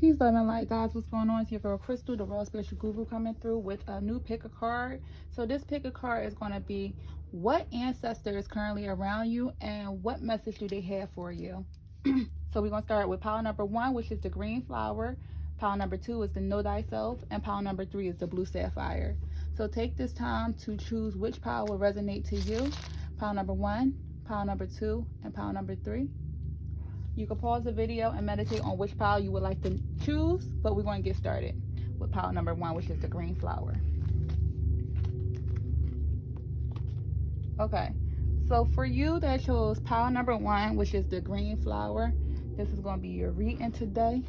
Peace, love, and light, guys. What's going on? It's your girl Crystal, the Raw Spiritual Guru, coming through with a new pick a card. So this pick a card is going to be what ancestor is currently around you and what message do they have for you. So we're going to start with pile number 1, which is the green flower. Pile number 2 is the Know Thyself, and pile number 3 is the blue sapphire. So take this time to choose which pile will resonate to you. Pile number 1, pile number 2, and pile number 3. You can pause the video and meditate on which pile you would like to choose, but we're going to get started with pile number 1, which is the green flower. Okay, so for you that chose pile number 1, which is the green flower, this is going to be your reading today.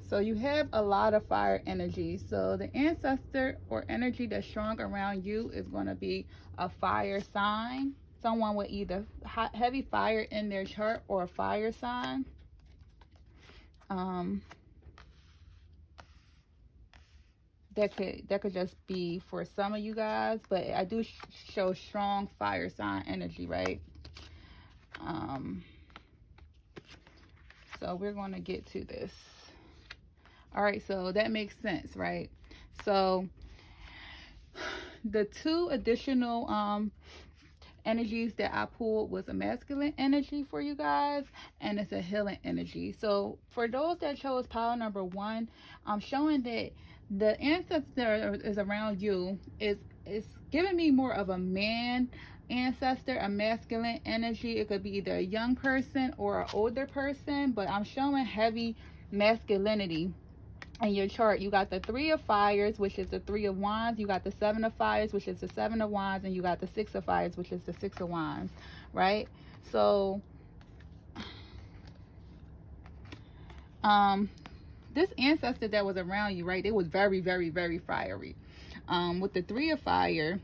So you have a lot of fire energy. So the ancestor or energy that's strong around you is going to be a fire sign. Someone with either heavy fire in their chart or a fire sign. That could just be for some of you guys, but I do show strong fire sign energy, right? So we're going to get to this. All right, so that makes sense, right? So the 2 additional energies that I pulled was a masculine energy for you guys, and it's a healing energy. So for those that chose pile number 1, I'm showing that the ancestor is around you is giving me more of a man ancestor, a masculine energy. It could be either a young person or an older person, but I'm showing heavy masculinity. In your chart, you got the 3 of fires, which is the 3 of wands. You got the 7 of fires, which is the 7 of wands, and you got the 6 of fires, which is the 6 of wands, right? So this ancestor that was around you, right, they was very, very, very fiery. With the 3 of fire,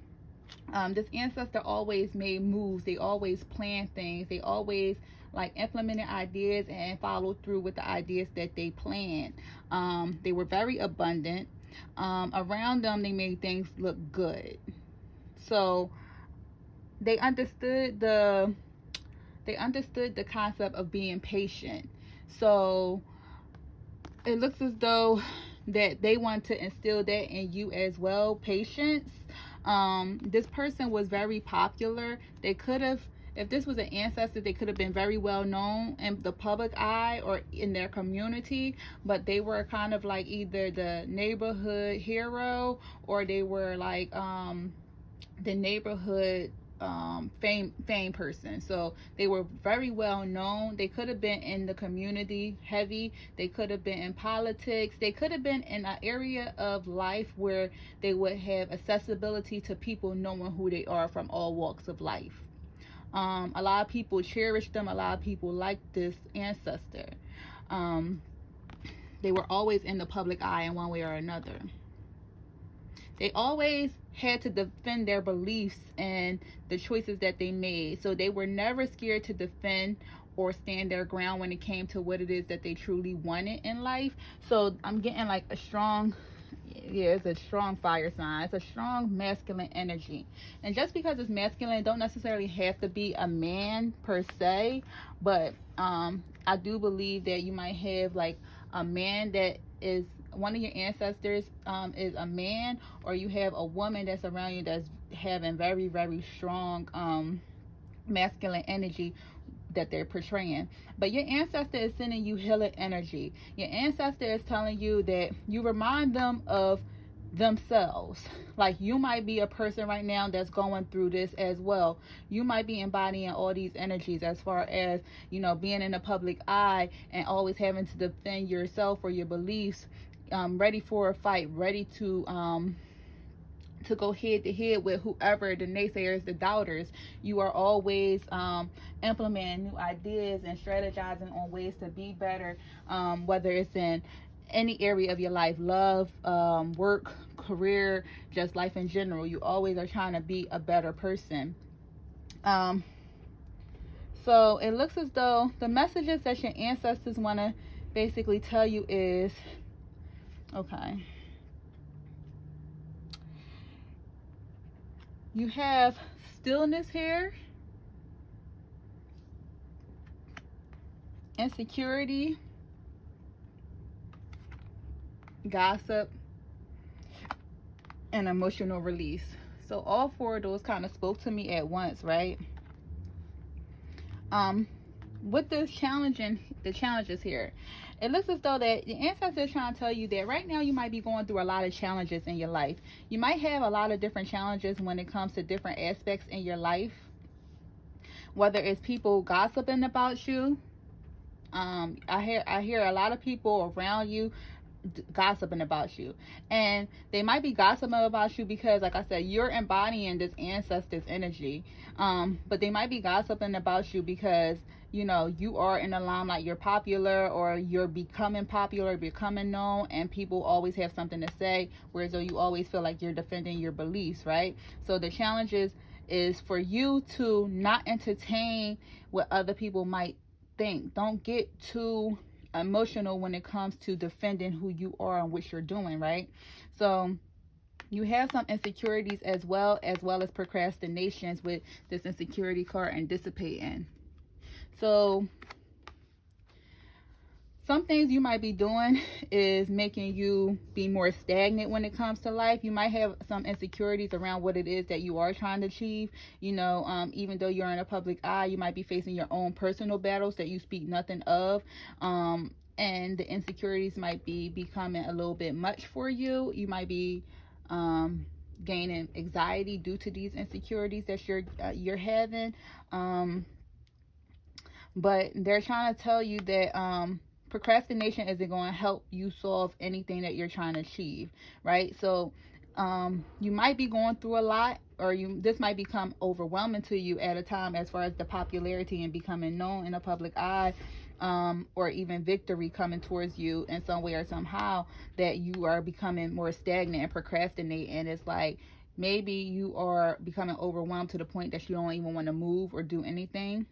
this ancestor always made moves. They always planned things. They always implemented ideas and followed through with the ideas that they planned. They were very abundant. Around them, they made things look good. So they understood the concept of being patient. So it looks as though that they want to instill that in you as well, patience. This person was very popular. They could have, if this was an ancestor, they could have been very well known in the public eye or in their community, but they were kind of like either the neighborhood hero or they were like the neighborhood fame person. So they were very well known. They could have been in the community heavy. They could have been in politics. They could have been in an area of life where they would have accessibility to people knowing who they are from all walks of life. A lot of people cherish them. A lot of people like this ancestor. They were always in the public eye in one way or another. They always had to defend their beliefs and the choices that they made. So they were never scared to defend or stand their ground when it came to what it is that they truly wanted in life. So I'm getting like a strong, it's a strong fire sign. It's a strong masculine energy. And just because it's masculine, it don't necessarily have to be a man per se. But I do believe that you might have like a man that is one of your ancestors is a man, or you have a woman that's around you that's having very, very strong masculine energy that they're portraying. But your ancestor is sending you healing energy. Your ancestor is telling you that you remind them of themselves. Like you might be a person right now that's going through this as well. You might be embodying all these energies as far as, you know, being in the public eye and always having to defend yourself or your beliefs, ready for a fight, ready to go head to head with whoever, the naysayers, the doubters. You are always implementing new ideas and strategizing on ways to be better, whether it's in any area of your life, love, work, career, just life in general. You always are trying to be a better person. So it looks as though the messages that your ancestors want to basically tell you is, okay, You have stillness here, insecurity, gossip, and emotional release. So all four of those kind of spoke to me at once, right? With the challenges here, it looks as though that the ancestors are trying to tell you that right now you might be going through a lot of challenges in your life. You might have a lot of different challenges when it comes to different aspects in your life, whether it's people gossiping about you. I hear a lot of people around you gossiping about you, and they might be gossiping about you because, like I said, you're embodying this ancestor's energy. But they might be gossiping about you because, you know, you are in the limelight, you're popular, or you're becoming popular, becoming known, and people always have something to say, whereas though you always feel like you're defending your beliefs, right? So the challenge is for you to not entertain what other people might think. Don't get too emotional when it comes to defending who you are and what you're doing, right? So you have some insecurities as well as procrastinations with this insecurity card and dissipating. So some things you might be doing is making you be more stagnant when it comes to life. You might have some insecurities around what it is that you are trying to achieve. You know, even though you're in a public eye, you might be facing your own personal battles that you speak nothing of. And the insecurities might be becoming a little bit much for you. You might be gaining anxiety due to these insecurities that you're having. But they're trying to tell you that procrastination isn't going to help you solve anything that you're trying to achieve, right? So you might be going through a lot, or this might become overwhelming to you at a time as far as the popularity and becoming known in the public eye, or even victory coming towards you in some way or somehow, that you are becoming more stagnant and procrastinate. And it's like maybe you are becoming overwhelmed to the point that you don't even want to move or do anything.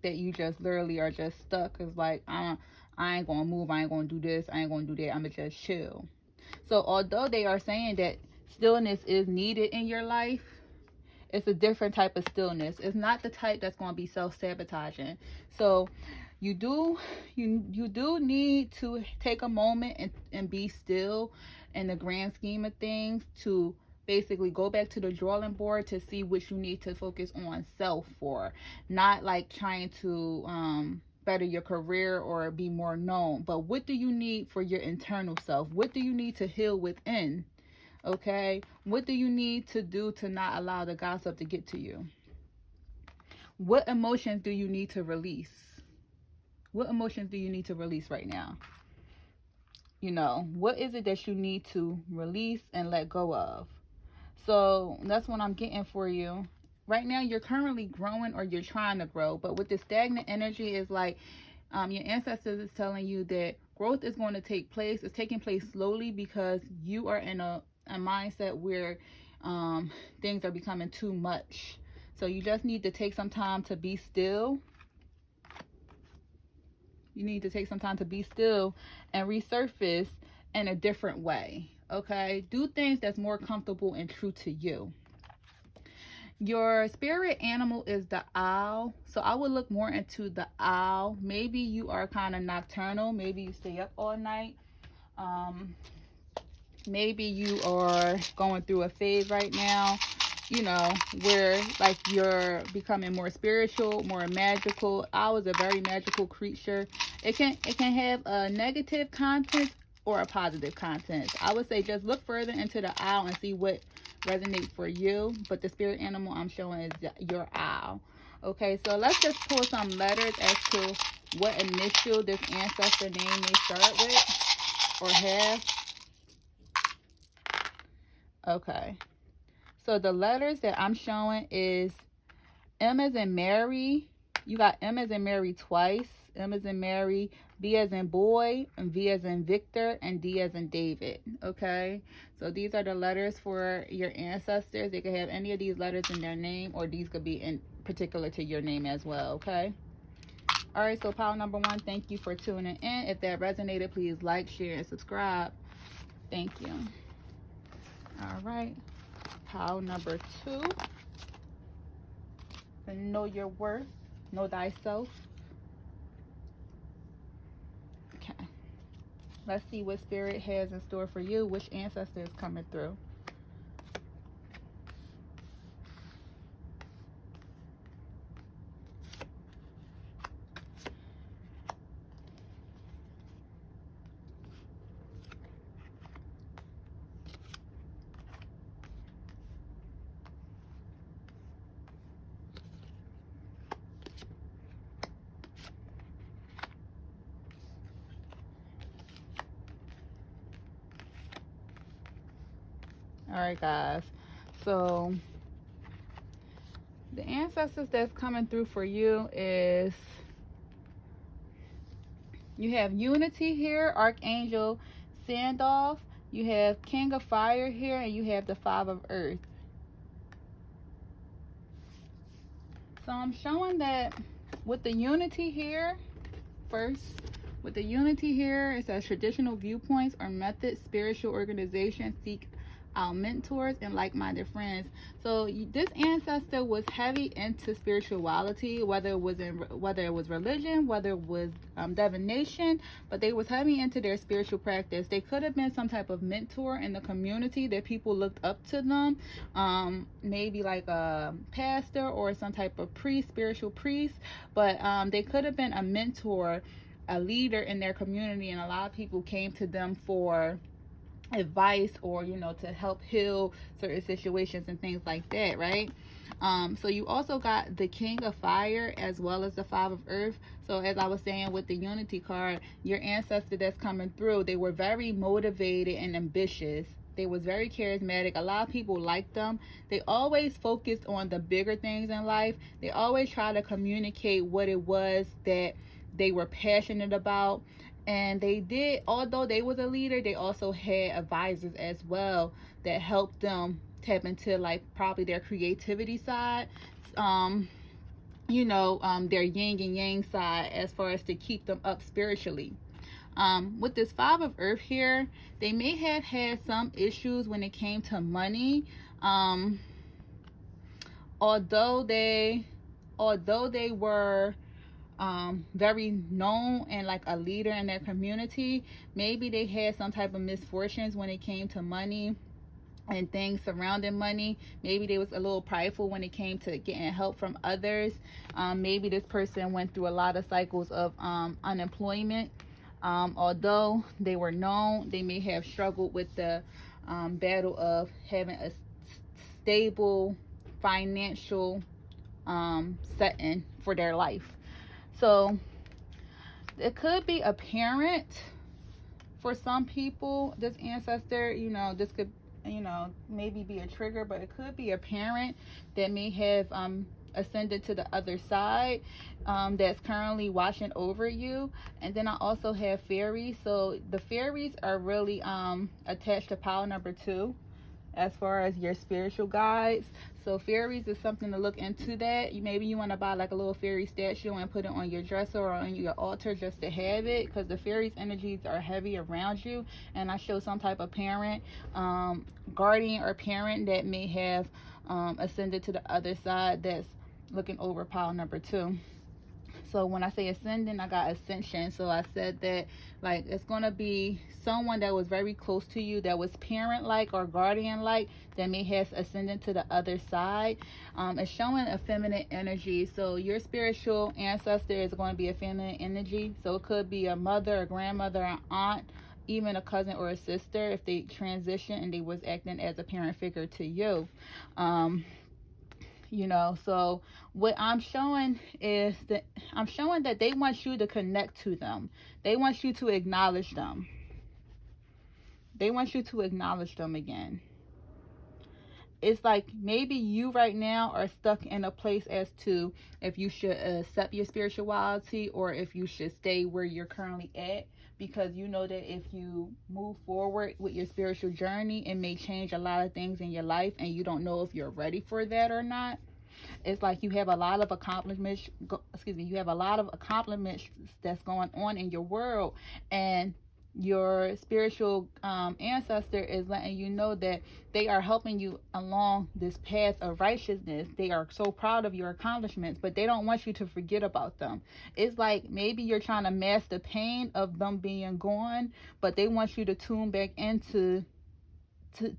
That you just literally are just stuck. It's like, I ain't gonna move, I ain't gonna do this, I ain't gonna do that, I'm gonna just chill. So although they are saying that stillness is needed in your life, it's a different type of stillness. It's not the type that's going to be self-sabotaging. So you do need to take a moment and be still in the grand scheme of things, to basically go back to the drawing board to see what you need to focus on self for. Not like trying to better your career or be more known, but what do you need for your internal self? What do you need to heal within? Okay, what do you need to do to not allow the gossip to get to you? What emotions do you need to release? What emotions do you need to release right now? You know, what is it that you need to release and let go of? So that's what I'm getting for you. Right now, you're currently growing, or you're trying to grow. But with the stagnant energy, is like your ancestors is telling you that growth is going to take place. It's taking place slowly because you are in a mindset where things are becoming too much. So you just need to take some time to be still. You need to take some time to be still and resurface in a different way. Okay, do things that's more comfortable and true to you. Your spirit animal is the owl. So I would look more into the owl. Maybe you are kind of nocturnal. Maybe you stay up all night. Maybe you are going through a phase right now, you know, where like you're becoming more spiritual, more magical. Owl is a very magical creature. It can have a negative content or a positive content. I would say just look further into the owl and see what resonates for you. But the spirit animal I'm showing is your owl. Okay, so let's just pull some letters as to what initial this ancestor name may start with or have. Okay, so the letters that I'm showing is M as in Mary. You got M as in Mary twice. M as in Mary, B as in boy, and V as in Victor, and D as in David. Okay, so these are the letters for your ancestors. They could have any of these letters in their name, or these could be in particular to your name as well. Okay. All right, so pile number 1, thank you for tuning in. If that resonated, please like, share, and subscribe. Thank you. All right. pile number 2. And know your worth. Know thyself. Okay. Let's see what Spirit has in store for you. Which ancestor is coming through. Alright, guys. So, the ancestors that's coming through for you is, you have Unity here, Archangel Sandolph. You have King of Fire here, and you have the 5 of Earth. So I'm showing that with the Unity here, first, with the Unity here, it says traditional viewpoints or methods, spiritual organizations seek out mentors and like-minded friends. So this ancestor was heavy into spirituality, whether it was religion, whether it was divination, but they was heavy into their spiritual practice. They could have been some type of mentor in the community that people looked up to them, maybe like a pastor or some type of priest, spiritual priest, but they could have been a mentor, a leader in their community, and a lot of people came to them for advice or, you know, to help heal certain situations and things like that, right? So you also got the King of Fire as well as the 5 of Earth. So as I was saying with the Unity card, your ancestor that's coming through, they were very motivated and ambitious. They was very charismatic. A lot of people liked them. They always focused on the bigger things in life. They always try to communicate what it was that they were passionate about. And they did, although they was a leader, they also had advisors as well that helped them tap into like probably their creativity side, you know, their yin and yang side, as far as to keep them up spiritually. With this 5 of Earth here, they may have had some issues when it came to money. Although they were very known and like a leader in their community, maybe they had some type of misfortunes when it came to money and things surrounding money. Maybe they was a little prideful when it came to getting help from others. Maybe this person went through a lot of cycles of unemployment. Although they were known, they may have struggled with the battle of having a stable financial setting for their life. So it could be a parent for some people. This ancestor, you know, this could, you know, maybe be a trigger, but it could be a parent that may have ascended to the other side, that's currently watching over you. And then I also have fairies. So the fairies are really attached to pile number 2 as far as your spiritual guides. So fairies is something to look into that. Maybe you want to buy like a little fairy statue and put it on your dresser or on your altar just to have it, because the fairies energies are heavy around you. And I show some type of parent, guardian or parent that may have ascended to the other side that's looking over pile number 2. So when I say ascending, I got ascension. So I said that like it's going to be someone that was very close to you, that was parent-like or guardian-like, that may have ascended to the other side. It's showing a feminine energy. So your spiritual ancestor is going to be a feminine energy. So it could be a mother, a grandmother, an aunt, even a cousin or a sister if they transition and they was acting as a parent figure to you. You know, so what I'm showing is that I'm showing that they want you to connect to them. They want you to acknowledge them. They want you to acknowledge them again. It's like maybe you right now are stuck in a place as to if you should accept your spirituality or if you should stay where you're currently at, because you know that if you move forward with your spiritual journey, it may change a lot of things in your life, and you don't know if you're ready for that or not. It's like you have a lot of accomplishments, you have a lot of accomplishments that's going on in your world, and your spiritual ancestor is letting you know that they are helping you along this path of righteousness. They are so proud of your accomplishments, but they don't want you to forget about them. It's like maybe you're trying to mask the pain of them being gone, but they want you to tune back into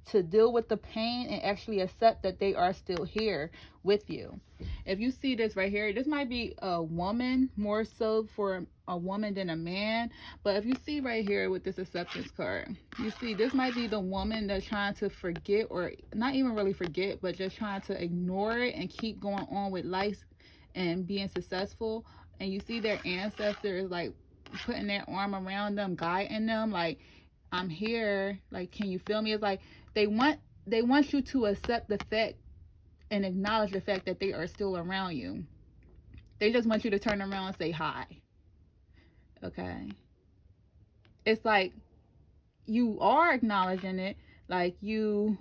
to deal with the pain and actually accept that they are still here with you. If you see this right here, this might be a woman, more so for a woman than a man. But if you see right here with this acceptance card, you see this might be the woman that's trying to forget, or not even really forget, but just trying to ignore it and keep going on with life and being successful. And you see their ancestor is like putting their arm around them, guiding them, like, I'm here, like, can you feel me? It's like they want you to accept the fact and acknowledge the fact that they are still around you. They just want you to turn around and say hi. Okay? It's like you are acknowledging it, like you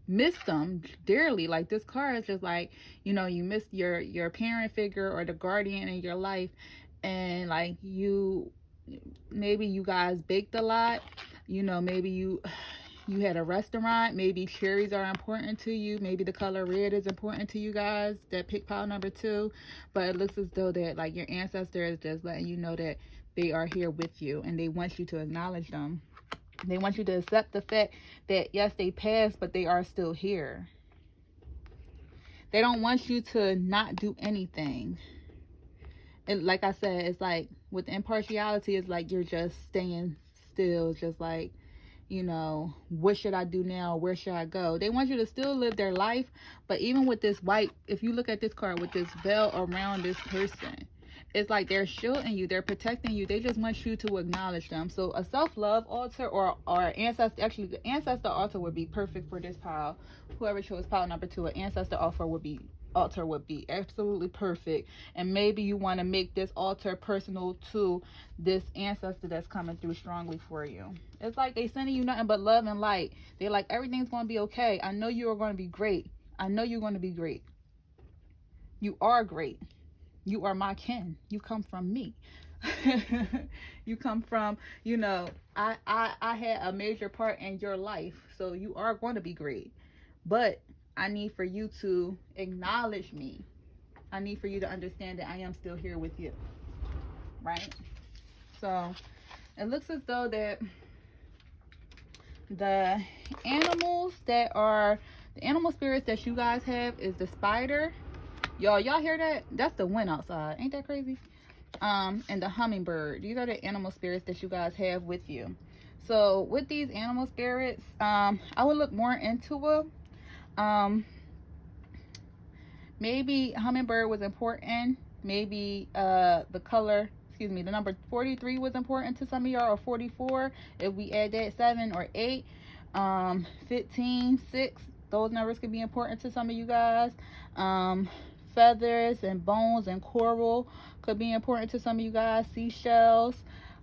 miss them dearly. Like this card is just like, you know, you miss your parent figure or the guardian in your life, and like maybe you guys baked a lot, you know, maybe you had a restaurant, maybe cherries are important to you, maybe the color red is important to you guys that pick pile number 2, but it looks as though that like your ancestor is just letting you know that they are here with you and they want you to acknowledge them. They want you to accept the fact that yes, they passed, but they are still here. They don't want you to not do anything. And like I said, it's like with impartiality, it's like you're just staying still, just like, you know, what should I do now? Where should I go? They want you to still live their life, but even with this white, if you look at this card with this veil around this person, it's like they're shielding you, they're protecting you. They just want you to acknowledge them. So a self-love altar or ancestor, actually the ancestor altar would be perfect for this pile. Whoever chose pile number 2, an ancestor altar would be absolutely perfect. And maybe you want to make this altar personal to this ancestor that's coming through strongly for you. It's like they sending you nothing but love and light. They're like, everything's going to be okay. I know you are going to be great. I know you're going to be great. You are great. You are my kin. You come from me. You come from, you know, I had a major part in your life, so you are going to be great. But I need for you to acknowledge me. I need for you to understand that I am still here with you. Right? So it looks as though that the animals that are the animal spirits that you guys have is the spider. Y'all hear that? That's the wind outside. Ain't that crazy? And the hummingbird. These are the animal spirits that you guys have with you. So with these animal spirits, I would look more into it. Maybe hummingbird was important. Maybe the number 43 was important to some of y'all, or 44. If we add that 7 or 8, 15, 6, those numbers could be important to some of you guys. Feathers and bones and coral could be important to some of you guys. Seashells.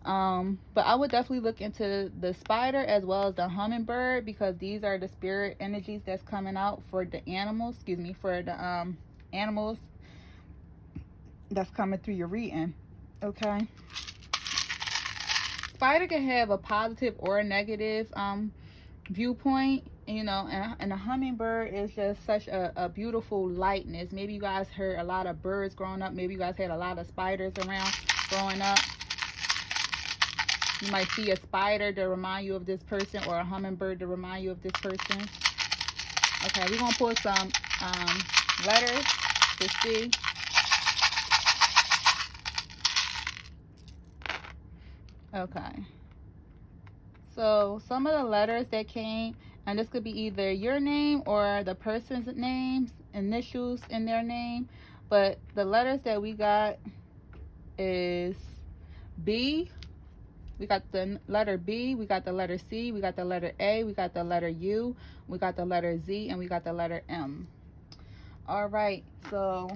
But I would definitely look into the spider as well as the hummingbird, because these are the spirit energies that's coming out for the animals, for the animals that's coming through your reading. Okay, spider can have a positive or a negative viewpoint, you know, and a hummingbird is just such a beautiful lightness. Maybe you guys heard a lot of birds growing up. Maybe you guys had a lot of spiders around growing up. You might see a spider to remind you of this person, or a hummingbird to remind you of this person. Okay, we're gonna pull some letters to see. Okay, so some of the letters that came, and this could be either your name or the person's names, initials in their name, but the letters that we got is B. We got the letter B, we got the letter C, we got the letter A, we got the letter U, we got the letter Z, and we got the letter M. All right, so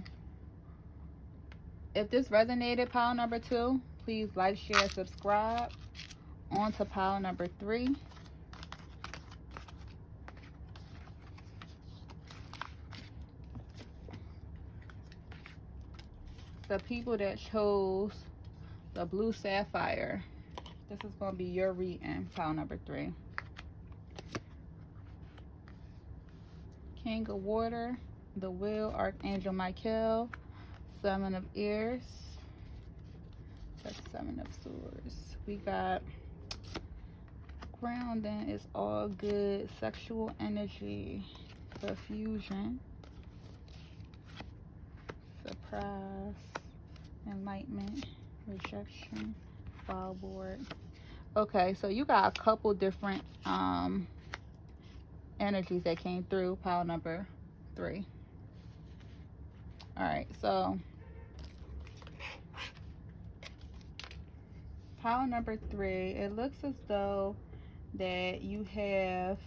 if this resonated, pile number 2, please like, share, subscribe. On to pile number 3. The people that chose the blue sapphire. This is going to be your reading, pile number 3. King of Water, the Wheel, Archangel Michael, 7 of Ears, that's 7 of Swords. We got grounding is all good, sexual energy, confusion, surprise, enlightenment, rejection, file board. Okay, so you got a couple different energies that came through pile number 3. All right, so pile number 3, it looks as though that you have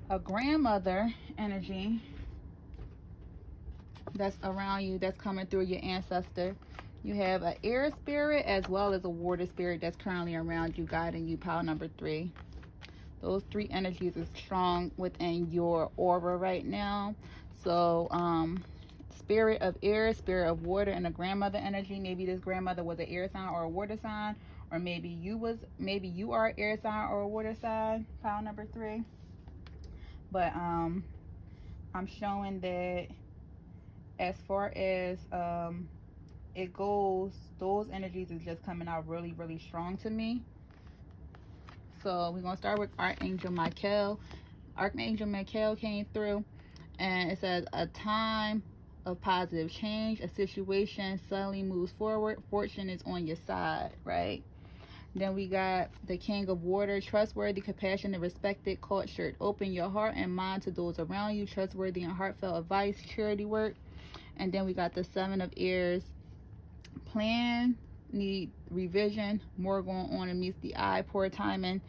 a grandmother energy that's around you, that's coming through your ancestor. You have an air spirit as well as a water spirit that's currently around you, guiding you, pile number 3. Those 3 energies are strong within your aura right now. So spirit of air, spirit of water, and a grandmother energy. Maybe this grandmother was an air sign or a water sign, or maybe you are an air sign or a water sign, pile number 3. But I'm showing that as far as it goes, those energies is just coming out really, really strong to me. So we're gonna start with Archangel Michael. Archangel Michael came through, and it says a time of positive change, a situation suddenly moves forward, fortune is on your side, right? Then we got the King of Water, trustworthy, compassionate, respected, cultured. Open your heart and mind to those around you, trustworthy and heartfelt advice, charity work. And then we got the 7 of Ears, plan, need revision, more going on and meets the eye, poor timing.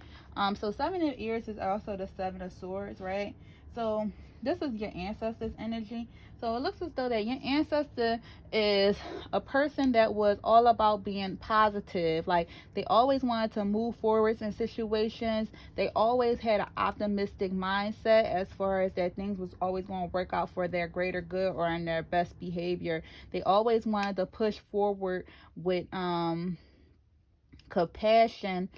So 7 of Ears is also the 7 of Swords, right? So this is your ancestors' energy. So it looks as though that your ancestor is a person that was all about being positive. Like, they always wanted to move forwards in situations. They always had an optimistic mindset as far as that things was always going to work out for their greater good or in their best behavior. They always wanted to push forward with compassion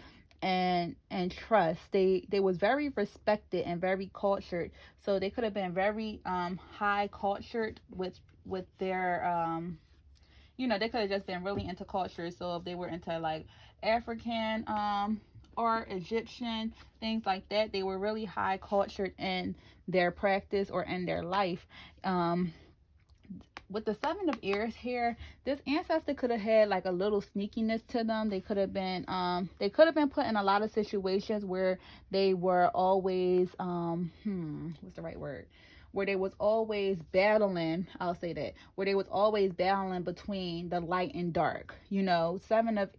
and trust. They was very respected and very cultured, so they could have been very high cultured with their they could have just been really into culture. So if they were into like African or Egyptian, things like that, they were really high cultured in their practice or in their life. With the 7 of Ears here, this ancestor could have had like a little sneakiness to them. They could have been put in a lot of situations where they were always what's the right word? Where they was always battling, I'll say that, where they was always battling between the light and dark. 7 of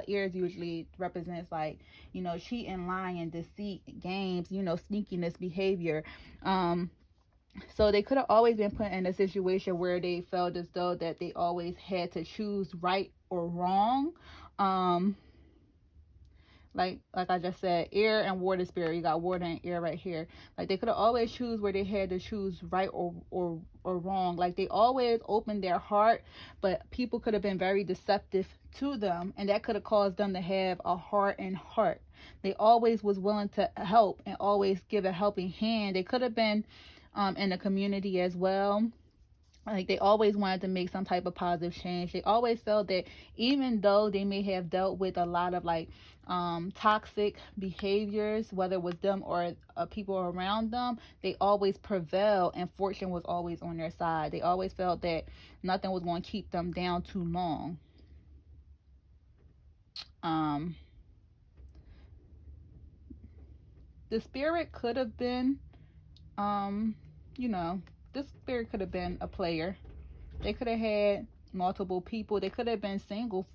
Ears usually represents like, cheating, lying, deceit, games, sneakiness behavior. So they could have always been put in a situation where they felt as though that they always had to choose right or wrong. Like I just said, air and water spirit. You got water and air right here. Like, they could have always choose where they had to choose right or wrong. Like, they always opened their heart, but people could have been very deceptive to them, and that could have caused them to have a heart and heart. They always was willing to help and always give a helping hand. They could have been in the community as well. Like, they always wanted to make some type of positive change. They always felt that even though they may have dealt with a lot of like toxic behaviors, whether it was them or people around them, they always prevailed and fortune was always on their side. They always felt that nothing was going to keep them down too long. The spirit could have been this spirit could have been a player. They could have had multiple people. They could have been single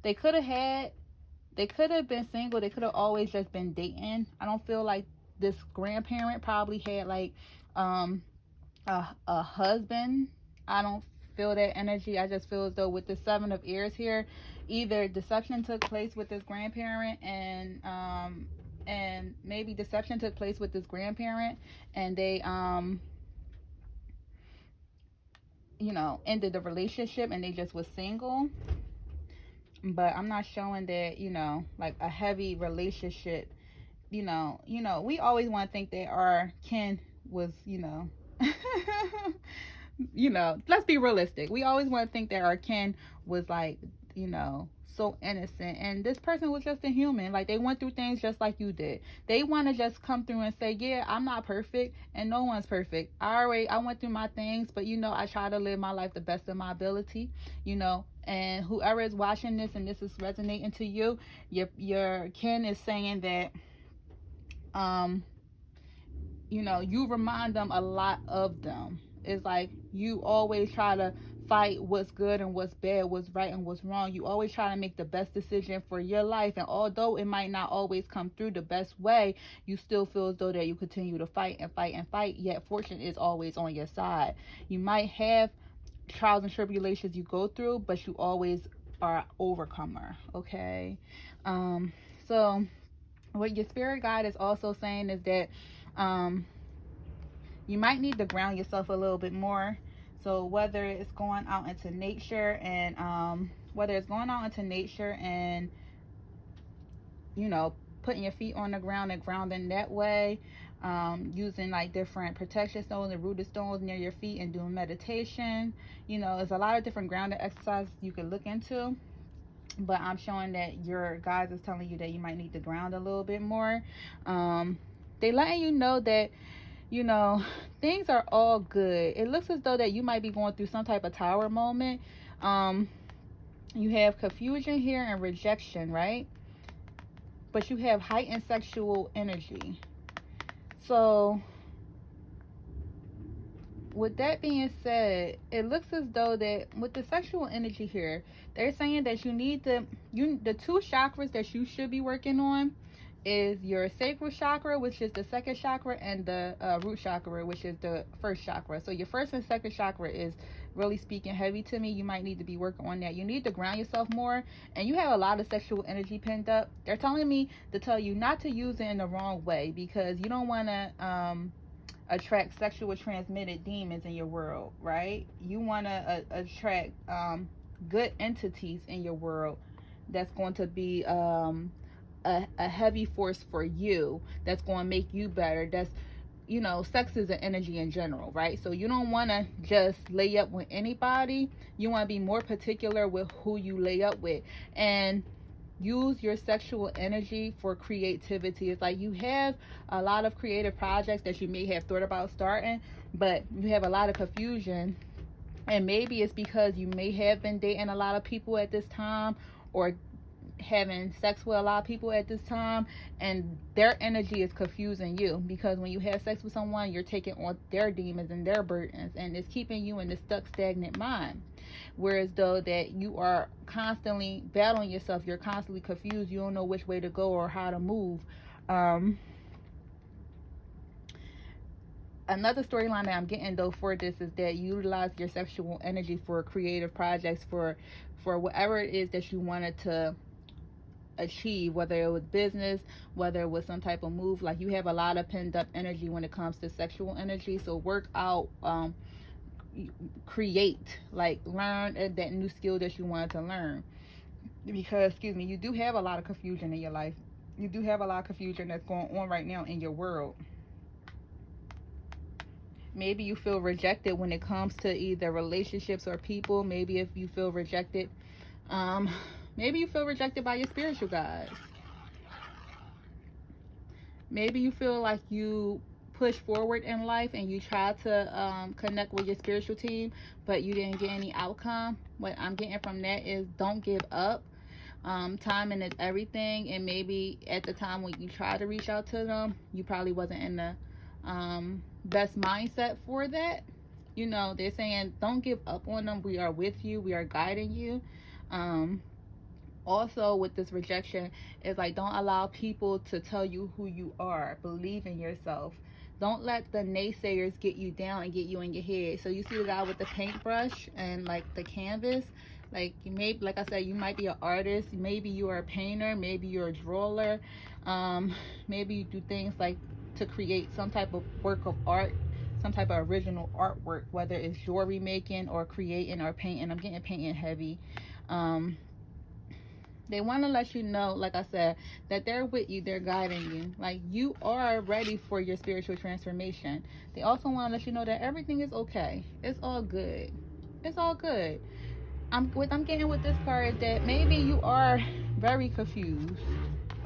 they could have been single. They could have always just been dating. I don't feel like this grandparent probably had like a husband. I don't feel that energy. I just feel as though with the 7 of Ears here, either deception took place with this grandparent and maybe deception took place with this grandparent, and they ended the relationship and they just was single. but I'm not showing that, you know, like a heavy relationship. We always want to think that our kin was, let's be realistic. We always want to think that our kin was like, so innocent. And this person was just a human. Like, they went through things just like you did. They want to just come through and say, yeah, I'm not perfect and no one's perfect. I went through my things, but I try to live my life the best of my ability, and whoever is watching this and this is resonating to you, your kin is saying that you remind them a lot of them. It's like you always try to fight what's good and what's bad, what's right and what's wrong. You always try to make the best decision for your life, and although it might not always come through the best way, you still feel as though that you continue to fight and fight and fight, yet fortune is always on your side. You might have trials and tribulations you go through, but you always are an overcomer. Okay. So what your spirit guide is also saying is that you might need to ground yourself a little bit more. So whether it's going out into nature and putting your feet on the ground and grounding that way, using like different protection stones and rooted stones near your feet and doing meditation. There's a lot of different grounding exercises you can look into, but I'm showing that your guides is telling you that you might need to ground a little bit more. They letting you know that things are all good. It looks as though that you might be going through some type of tower moment. You have confusion here and rejection, right? But you have heightened sexual energy. So with that being said, it looks as though that with the sexual energy here, they're saying that you need the two chakras that you should be working on is your sacral chakra, which is the second chakra, and the root chakra, which is the first chakra. So your first and second chakra is really speaking heavy to me. You might need to be working on that. You need to ground yourself more, and you have a lot of sexual energy pinned up. They're telling me to tell you not to use it in the wrong way, because you don't want to attract sexual transmitted demons in your world, right? You want to attract good entities in your world that's going to be a heavy force for you, that's going to make you better. That's sex is an energy in general, right? So you don't want to just lay up with anybody. You want to be more particular with who you lay up with, and use your sexual energy for creativity. It's like you have a lot of creative projects that you may have thought about starting, but you have a lot of confusion, and maybe it's because you may have been dating a lot of people at this time, or having sex with a lot of people at this time, and their energy is confusing you, because when you have sex with someone, you're taking on their demons and their burdens, and it's keeping you in this stuck, stagnant mind. Whereas though that you are constantly battling yourself, you're constantly confused, you don't know which way to go or how to move. Another storyline that I'm getting though for this is that you utilize your sexual energy for creative projects, for whatever it is that you wanted to achieve, whether it was business, whether it was some type of move. Like, you have a lot of pent up energy when it comes to sexual energy. So work out, create, like learn that new skill that you wanted to learn, because you do have a lot of confusion in your life. You do have a lot of confusion that's going on right now in your world. Maybe you feel rejected when it comes to either relationships or people. Maybe if you feel rejected, maybe you feel rejected by your spiritual guides. Maybe you feel like you push forward in life and you try to connect with your spiritual team, but you didn't get any outcome. What I'm getting from that is don't give up. Timing is everything, and maybe at the time when you try to reach out to them, you probably wasn't in the best mindset for that. They're saying don't give up on them. We are with you. We are guiding you. Also with this rejection, is like, don't allow people to tell you who you are. Believe in yourself. Don't let the naysayers get you down and get you in your head. So you see the guy with the paintbrush and like the canvas, like like I said, you might be an artist, maybe you are a painter, maybe you're a drawer, maybe you do things like to create some type of work of art, some type of original artwork, whether it's jewelry making or creating or painting. I'm getting painting heavy. They want to let you know, like I said, that they're with you, they're guiding you. Like, you are ready for your spiritual transformation. They also want to let you know that everything is okay. It's all good. It's all good. What I'm getting with this card is that maybe you are very confused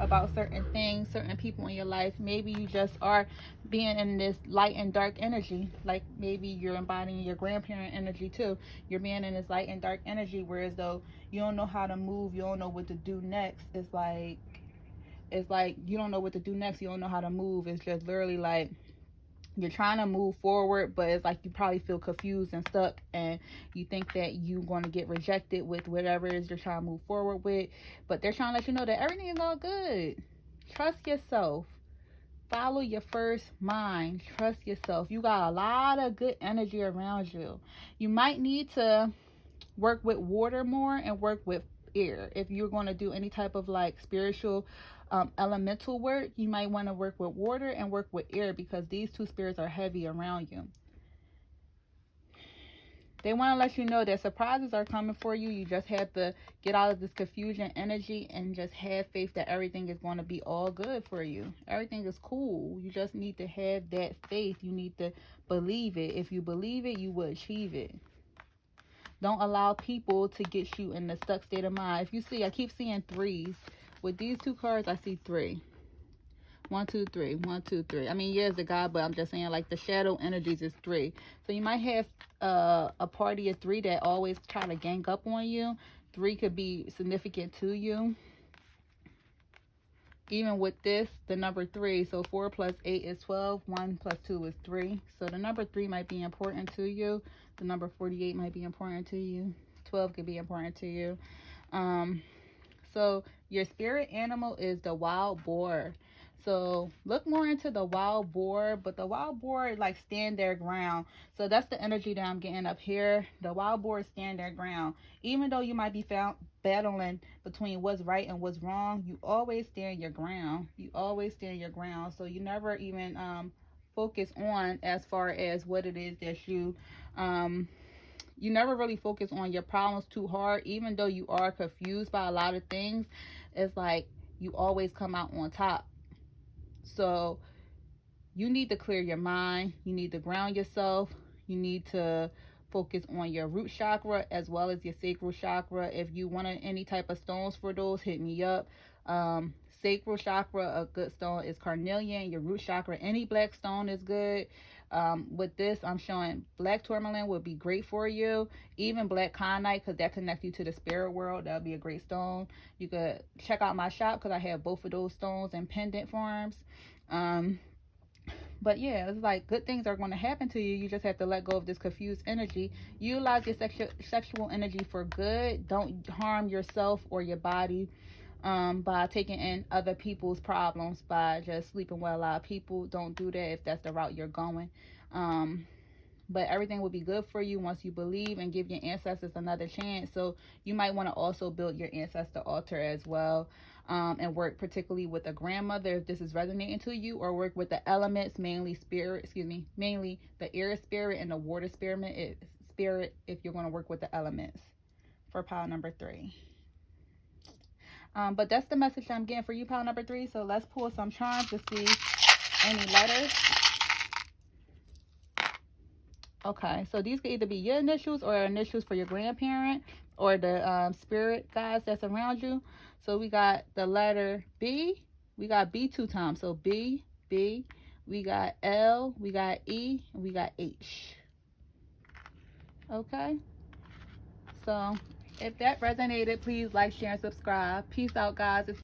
about certain things, certain people in your life. Maybe you just are being in this light and dark energy. Like, maybe you're embodying your grandparent energy too. You're being in this light and dark energy, whereas though you don't know how to move, you don't know what to do next. It's like you don't know what to do next. You don't know how to move. It's just literally like you're trying to move forward, but it's like you probably feel confused and stuck, and you think that you're going to get rejected with whatever it is you're trying to move forward with. But they're trying to let you know that everything is all good. Trust yourself. Follow your first mind. Trust yourself. You got a lot of good energy around you. You might need to work with water more and work with air. If you're going to do any type of like spiritual elemental work, you might want to work with water and work with air, because these two spirits are heavy around you. They want to let you know that surprises are coming for you. You just have to get out of this confusion energy and just have faith that everything is going to be all good for you. Everything is cool. You just need to have that faith. You need to believe it. If you believe it, you will achieve it. Don't allow people to get you in the stuck state of mind. If you see, I keep seeing threes. With these two cards, I see 3. 1, 2, 3. 1, 2, 3. I mean, yeah, it's a God, but I'm just saying, like, the shadow energies is 3. So you might have a party of 3 that always try to gang up on you. 3 could be significant to you. Even with this, the number 3, so 4 plus 8 is 12. 1 plus 2 is 3. So the number 3 might be important to you. The number 48 might be important to you. 12 could be important to you. So your spirit animal is the wild boar. So look more into the wild boar, but the wild boar like stand their ground. So that's the energy that I'm getting up here. The wild boar stand their ground. Even though you might be battling between what's right and what's wrong, you always stand your ground. You always stand your ground. So you never even focus on as far as what it is that you never really focus on your problems too hard. Even though you are confused by a lot of things, it's like you always come out on top. So you need to clear your mind. You need to ground yourself. You need to focus on your root chakra as well as your sacral chakra. If you want any type of stones for those, hit me up. Sacral chakra, a good stone is carnelian. Your root chakra, any black stone is good. With this, I'm showing black tourmaline would be great for you. Even black conite, because that connects you to the spirit world. That would be a great stone. You could check out my shop because I have both of those stones in pendant forms. But yeah, it's like good things are going to happen to you. You just have to let go of this confused energy. Utilize your sexual energy for good. Don't harm yourself or your body by taking in other people's problems, by just sleeping with a lot of people. Don't do that if that's the route you're going. But everything will be good for you once you believe and give your ancestors another chance. So you might want to also build your ancestor altar as well, and work particularly with a grandmother if this is resonating to you, or work with the elements, mainly the air spirit and the water spirit if you're going to work with the elements for pile number 3. But that's the message I'm getting for you, pile number 3. So let's pull some charms to see any letters. Okay, so these could either be your initials or initials for your grandparent or the spirit guides that's around you. So we got the letter B. We got B 2 times. So B, B. We got L, we got E, and we got H. Okay? So if that resonated, please like, share, and subscribe. Peace out, guys.